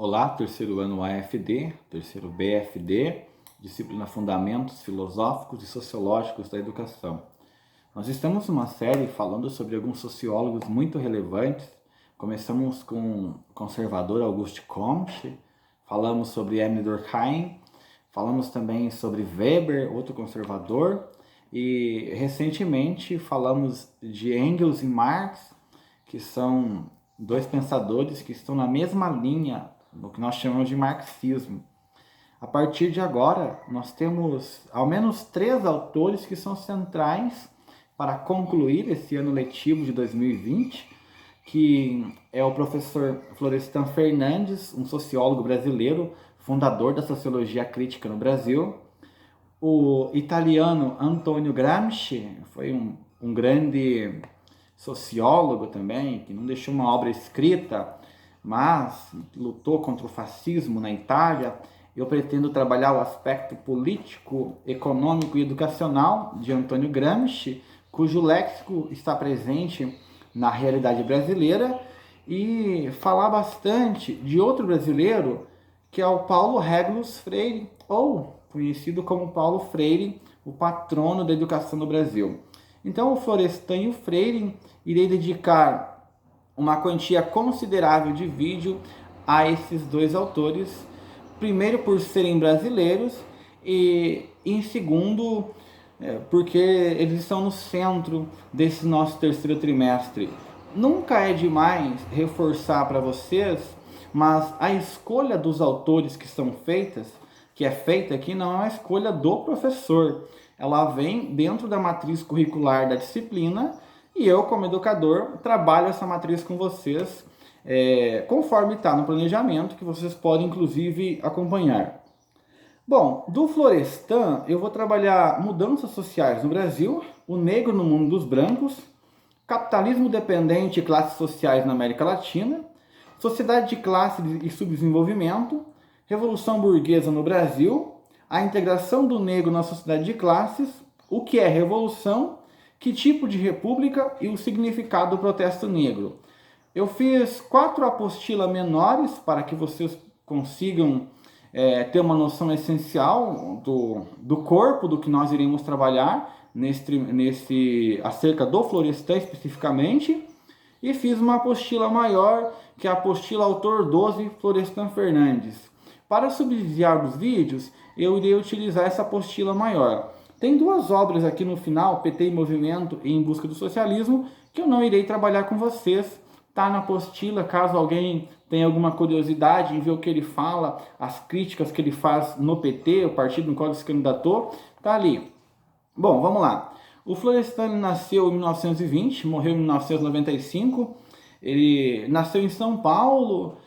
Olá, terceiro ano AFD, terceiro BFD, disciplina Fundamentos Filosóficos e Sociológicos da Educação. Nós estamos numa série falando sobre alguns sociólogos muito relevantes. Começamos com o conservador Auguste Comte, falamos sobre Emile Durkheim, falamos também sobre Weber, outro conservador, e recentemente falamos de Engels e Marx, que são dois pensadores que estão na mesma linha no que nós chamamos de marxismo. A partir de agora, nós temos ao menos 3 autores que são centrais para concluir esse ano letivo de 2020, que é o professor Florestan Fernandes, um sociólogo brasileiro, fundador da sociologia crítica no Brasil, o italiano Antonio Gramsci, foi um grande sociólogo também, que não deixou uma obra escrita, mas lutou contra o fascismo na Itália. Eu pretendo trabalhar o aspecto político, econômico e educacional de Antonio Gramsci, cujo léxico está presente na realidade brasileira, e falar bastante de outro brasileiro, que é o Paulo Régulos Freire, ou conhecido como Paulo Freire, o patrono da educação no Brasil. Então, o Florestan e o Freire, irei dedicar uma quantia considerável de vídeo a esses dois autores, primeiro por serem brasileiros e em segundo porque eles estão no centro desse nosso terceiro trimestre. Nunca é demais reforçar para vocês, mas a escolha dos autores que é feita aqui, não é uma escolha do professor. Ela vem dentro da matriz curricular da disciplina e eu, como educador, trabalho essa matriz com vocês conforme está no planejamento, que vocês podem, inclusive, acompanhar. Bom, do Florestan, eu vou trabalhar mudanças sociais no Brasil, o negro no mundo dos brancos, capitalismo dependente e classes sociais na América Latina, sociedade de classe e subdesenvolvimento, revolução burguesa no Brasil, a integração do negro na sociedade de classes, o que é revolução, que tipo de república e o significado do protesto negro. Eu fiz 4 apostilas menores para que vocês consigam ter uma noção essencial do corpo do que nós iremos trabalhar acerca do Florestan especificamente, e fiz uma apostila maior, que é a apostila autor 12, Florestan Fernandes. Para subsidiar os vídeos, eu irei utilizar essa apostila maior. Tem 2 obras aqui no final, PT em Movimento e Em Busca do Socialismo, que eu não irei trabalhar com vocês. Está na apostila, caso alguém tenha alguma curiosidade em ver o que ele fala, as críticas que ele faz no PT, o partido no qual ele se candidatou, está ali. Bom, vamos lá. O Florestan nasceu em 1920, morreu em 1995. Ele nasceu em São Paulo,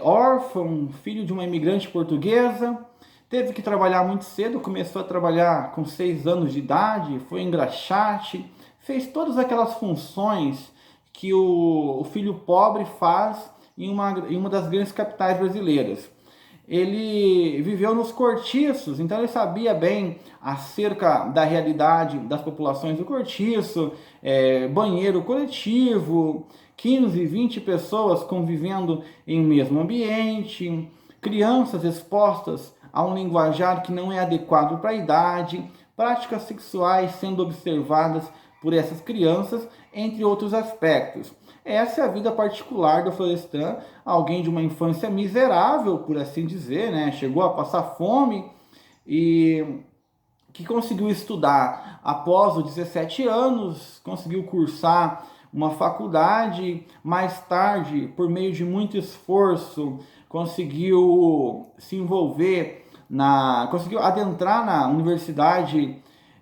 órfão, filho de uma imigrante portuguesa. Teve que trabalhar muito cedo, começou a trabalhar com 6 anos de idade, foi engraxate, fez todas aquelas funções que o filho pobre faz em uma das grandes capitais brasileiras. Ele viveu nos cortiços, então ele sabia bem acerca da realidade das populações do cortiço, banheiro coletivo, 15, 20 pessoas convivendo em um mesmo ambiente, crianças expostas a um linguajar que não é adequado para a idade, práticas sexuais sendo observadas por essas crianças, entre outros aspectos. Essa é a vida particular do Florestan, alguém de uma infância miserável, por assim dizer, né? Chegou a passar fome e que conseguiu estudar após os 17 anos, conseguiu cursar uma faculdade, mais tarde, por meio de muito esforço, conseguiu se envolver conseguiu adentrar na Universidade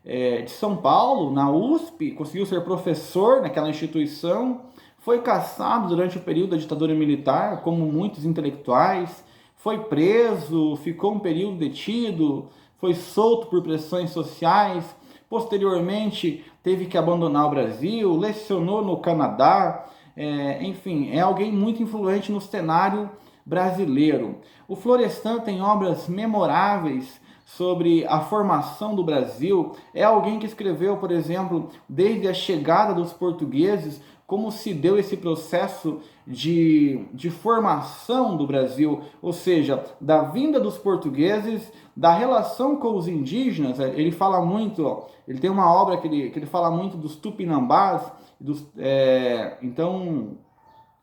de São Paulo, na USP, conseguiu ser professor naquela instituição, foi caçado durante o período da ditadura militar, como muitos intelectuais, foi preso, ficou um período detido, foi solto por pressões sociais, posteriormente teve que abandonar o Brasil, lecionou no Canadá, enfim, é alguém muito influente no cenário brasileiro. O Florestan tem obras memoráveis sobre a formação do Brasil. É alguém que escreveu, por exemplo, desde a chegada dos portugueses, como se deu esse processo de formação do Brasil, ou seja, da vinda dos portugueses, da relação com os indígenas. Ele fala muito, ele tem uma obra que ele fala muito dos tupinambás, então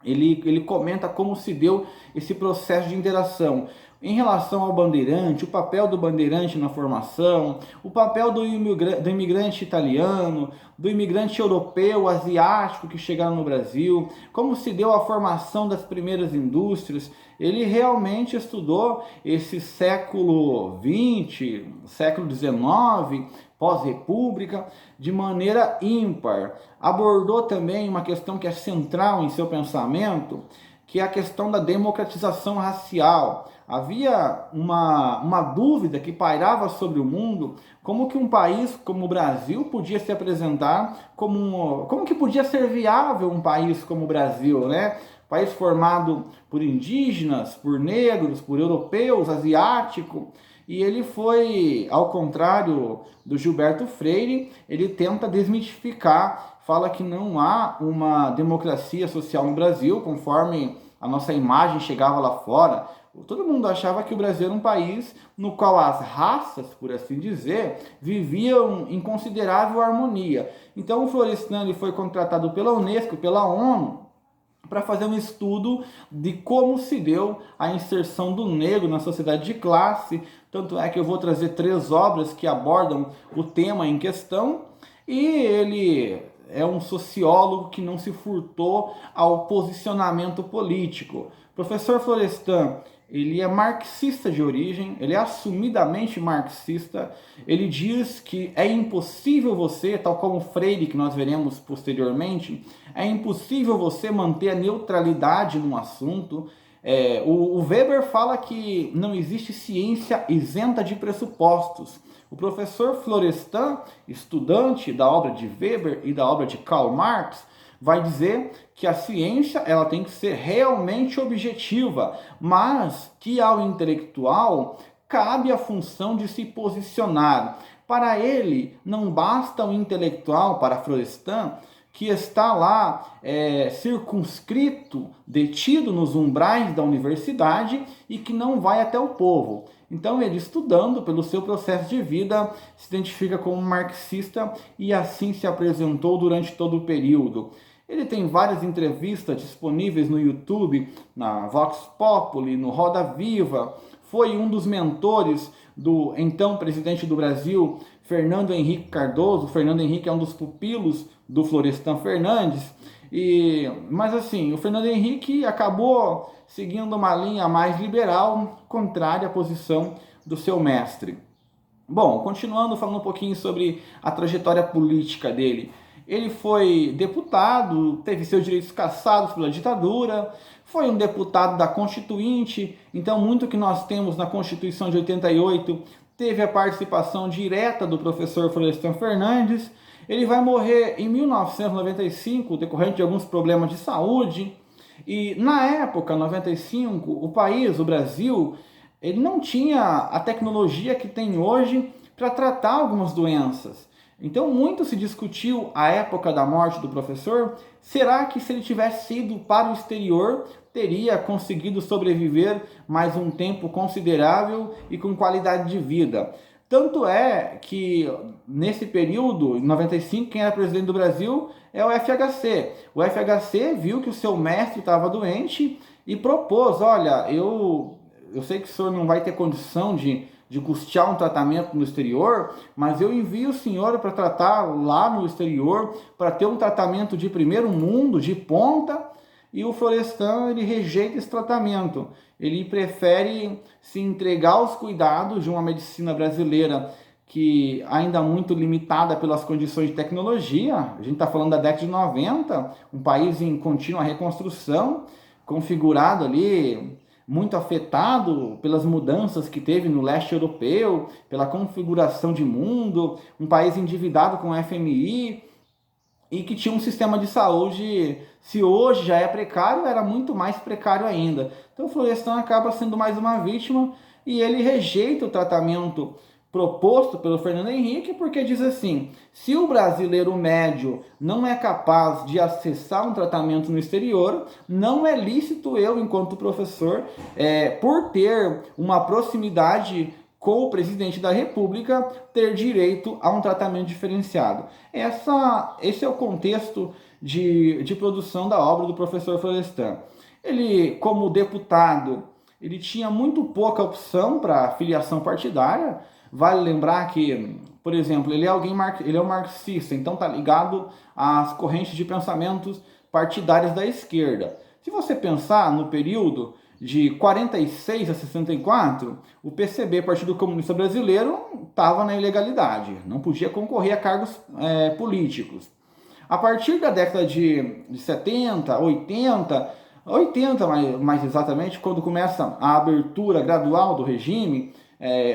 ele comenta como se deu esse processo de interação. Em relação ao bandeirante, o papel do bandeirante na formação, o papel do imigrante italiano, do imigrante europeu, asiático que chegaram no Brasil, como se deu a formação das primeiras indústrias. Ele realmente estudou esse século XX, século XIX, pós-república, de maneira ímpar. Abordou também uma questão que é central em seu pensamento, que é a questão da democratização racial. Havia uma dúvida que pairava sobre o mundo, como que um país como o Brasil podia se apresentar como que podia ser viável um país como o Brasil, né? País formado por indígenas, por negros, por europeus, asiático. E ele foi, ao contrário do Gilberto Freire, ele tenta desmitificar, fala que não há uma democracia social no Brasil, conforme a nossa imagem chegava lá fora. Todo mundo achava que o Brasil era um país no qual as raças, por assim dizer, viviam em considerável harmonia. Então o Florestan ele foi contratado pela Unesco, pela ONU, para fazer um estudo de como se deu a inserção do negro na sociedade de classe. Tanto é que eu vou trazer 3 obras que abordam o tema em questão, e ele é um sociólogo que não se furtou ao posicionamento político. O professor Florestan, ele é marxista de origem, ele é assumidamente marxista. Ele diz que é impossível você, tal como Freire, que nós veremos posteriormente, é impossível você manter a neutralidade num assunto. O Weber fala que não existe ciência isenta de pressupostos. O professor Florestan, estudante da obra de Weber e da obra de Karl Marx, vai dizer que a ciência ela tem que ser realmente objetiva, mas que ao intelectual cabe a função de se posicionar. Para ele, não basta o intelectual, para Florestan, que está lá circunscrito, detido nos umbrais da universidade e que não vai até o povo. Então ele, estudando pelo seu processo de vida, se identifica como marxista e assim se apresentou durante todo o período. Ele tem várias entrevistas disponíveis no YouTube, na Vox Populi, no Roda Viva. Foi um dos mentores do então presidente do Brasil, Fernando Henrique Cardoso. Fernando Henrique é um dos pupilos do Florestan Fernandes. Mas assim, o Fernando Henrique acabou seguindo uma linha mais liberal, contrária à posição do seu mestre. Bom, continuando falando um pouquinho sobre a trajetória política dele. Ele foi deputado, teve seus direitos cassados pela ditadura, foi um deputado da Constituinte, então muito que nós temos na Constituição de 88 teve a participação direta do professor Florestan Fernandes. Ele vai morrer em 1995, decorrente de alguns problemas de saúde. E na época, 95, o país, o Brasil, ele não tinha a tecnologia que tem hoje para tratar algumas doenças. Então muito se discutiu a época da morte do professor. Será que se ele tivesse ido para o exterior, teria conseguido sobreviver mais um tempo considerável e com qualidade de vida? Tanto é que nesse período, em 95, quem era presidente do Brasil é o FHC. O FHC viu que o seu mestre estava doente e propôs, olha, eu sei que o senhor não vai ter condição de custear um tratamento no exterior, mas eu envio o senhor para tratar lá no exterior, para ter um tratamento de primeiro mundo, de ponta. E o Florestan, ele rejeita esse tratamento. Ele prefere se entregar aos cuidados de uma medicina brasileira que ainda muito limitada pelas condições de tecnologia. A gente está falando da década de 90, um país em contínua reconstrução, configurado ali, muito afetado pelas mudanças que teve no leste europeu, pela configuração de mundo, um país endividado com o FMI e que tinha um sistema de saúde, se hoje já é precário, era muito mais precário ainda. Então o Florestan acaba sendo mais uma vítima e ele rejeita o tratamento proposto pelo Fernando Henrique, porque diz assim: se o brasileiro médio não é capaz de acessar um tratamento no exterior, não é lícito eu, enquanto professor, por ter uma proximidade com o presidente da República, ter direito a um tratamento diferenciado. Esse é o contexto de produção da obra do professor Florestan. Ele, como deputado, ele tinha muito pouca opção para filiação partidária. Vale lembrar que, por exemplo, ele é um marxista, então está ligado às correntes de pensamentos partidárias da esquerda. Se você pensar no período de 46 a 64, o PCB, Partido Comunista Brasileiro, estava na ilegalidade, não podia concorrer a cargos políticos. A partir da década de 70, 80 mais exatamente, quando começa a abertura gradual do regime,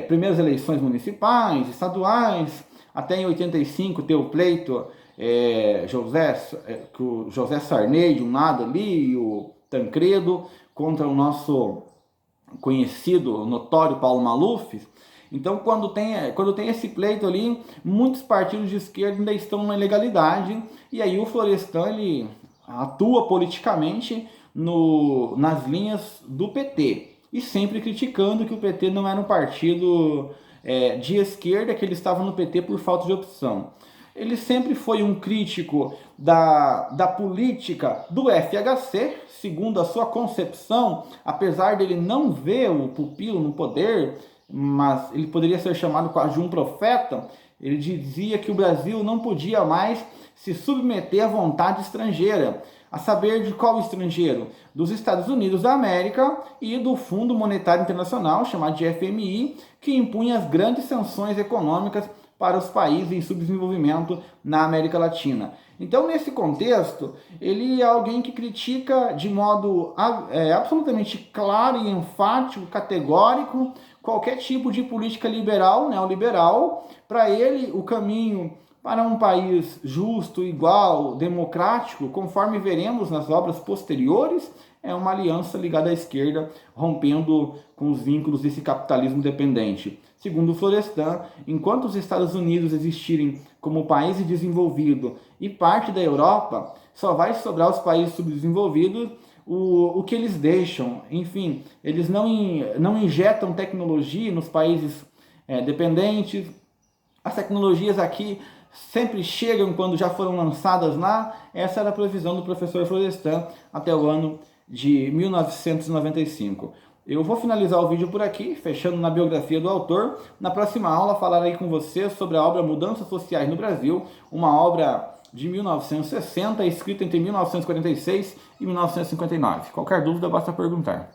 primeiras eleições municipais, estaduais, até em 85 ter o pleito que o José Sarney de um lado ali, e o Tancredo contra o nosso conhecido, notório Paulo Maluf. Então, quando tem esse pleito ali, muitos partidos de esquerda ainda estão na ilegalidade, e aí o Florestan ele atua politicamente nas linhas do PT, e sempre criticando que o PT não era um partido de esquerda, que ele estava no PT por falta de opção. Ele sempre foi um crítico da política do FHC, segundo a sua concepção, apesar dele não ver o pupilo no poder, mas ele poderia ser chamado quase de um profeta. Ele dizia que o Brasil não podia mais se submeter à vontade estrangeira, a saber de qual estrangeiro? Dos Estados Unidos da América e do Fundo Monetário Internacional, chamado de FMI, que impunha as grandes sanções econômicas para os países em subdesenvolvimento na América Latina. Então, nesse contexto, ele é alguém que critica de modo absolutamente claro e enfático, categórico, qualquer tipo de política liberal, neoliberal. Para ele, o caminho para um país justo, igual, democrático, conforme veremos nas obras posteriores, é uma aliança ligada à esquerda, rompendo com os vínculos desse capitalismo dependente. Segundo Florestan, enquanto os Estados Unidos existirem como país desenvolvido e parte da Europa, só vai sobrar os países subdesenvolvidos o que eles deixam. Enfim, eles não injetam tecnologia nos países dependentes. As tecnologias aqui sempre chegam quando já foram lançadas lá. Essa era a previsão do professor Florestan até o ano de 1995. Eu vou finalizar o vídeo por aqui, fechando na biografia do autor. Na próxima aula falarei com você sobre a obra Mudanças Sociais no Brasil, uma obra de 1960, escrita entre 1946 e 1959. Qualquer dúvida, basta perguntar.